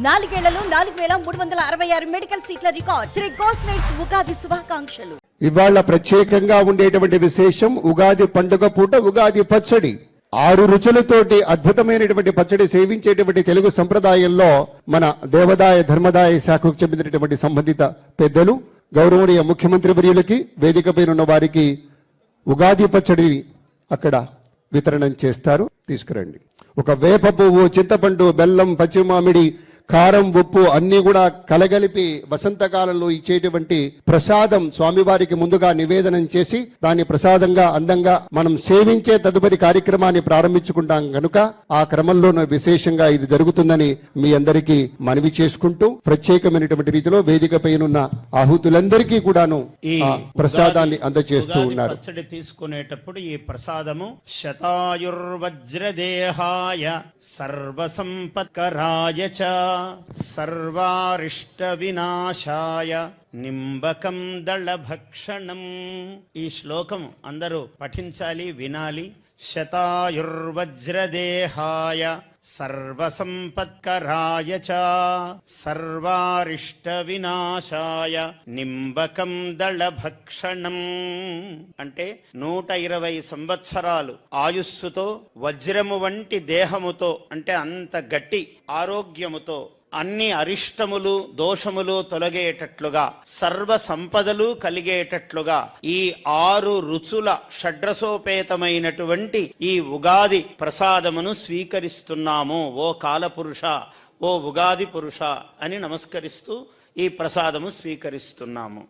4 4,366 medical సీట్ల record. Shri గోస్లైట్స్ Ugadi శుభాకాంక్షలు. ఇవాళ ప్రత్యేకంగా ఉండేటువంటి విశేషం ఉగాది పండుగ పూట ఉగాది పచ్చడి. 6 రుచులతోటి అద్భుతమైనటువంటి పచ్చడి సేవించేటువంటి తెలుగు సంప్రదాయంలో మన దేవాదాయ ధర్మదాయ శాఖకు చెందినటువంటి సంబంధిత పెద్దలు గౌరవనీయ ముఖ్యమంత్రి వర్యులకి వేదికపైన ఉన్న వారికి ఉగాది పచ్చడి అక్కడ వితరణం చేస్తారు. తీసుకురండి. ఒక వేప పువ్వు, చింతపండు, బెల్లం, పచ్చిమామిడి, కారం, ఉప్పు అన్ని కూడా కలగలిపి వసంతకాలంలో ఇచ్చేటువంటి ప్రసాదం స్వామివారికి ముందుగా నివేదనం చేసి దాన్ని ప్రసాదంగా అందంగా మనం సేవించే తదుపరి కార్యక్రమాన్ని ప్రారంభించుకుంటాం కనుక ఆ క్రమంలోనూ విశేషంగా ఇది జరుగుతుందని మీ అందరికీ మనవి చేసుకుంటూ ప్రత్యేకమైనటువంటి రీతిలో వేదికపైనున్న ఆహుతులందరికీ కూడాను ఆ ప్రసాదాన్ని అందజేస్తూ ఉన్నారు. పచ్చడి తీసుకునేటప్పుడు ఈ ప్రసాదము శతాయుర్వజ్రదేహాయ సర్వసంపత్కరాయ చ సర్వారిష్ట వినాశాయ నింబకం దళభక్షణం. ఈ శ్లోకం అందరూ పఠించాలి, వినాలి. శతాయుర్వజ్రదేహాయ సర్వసంపత్కరాయ చ సర్వారిష్ట వినాశాయ నింబకం దళభక్షణం. అంటే 120 సంవత్సరాలు ఆయుస్సుతో వజ్రము వంటి దేహముతో, అంటే అంత గట్టి ఆరోగ్యముతో, అన్ని అరిష్టములు దోషములు తొలగేటట్లుగా, సర్వ సంపదలు కలిగేటట్లుగా ఈ 6 రుచుల షడ్రసోపేతమైనటువంటి ఈ ఉగాది ప్రసాదమును స్వీకరిస్తున్నాము. ఓ కాలపురుష, ఓ ఉగాది పురుష అని నమస్కరిస్తూ ఈ ప్రసాదము స్వీకరిస్తున్నాము.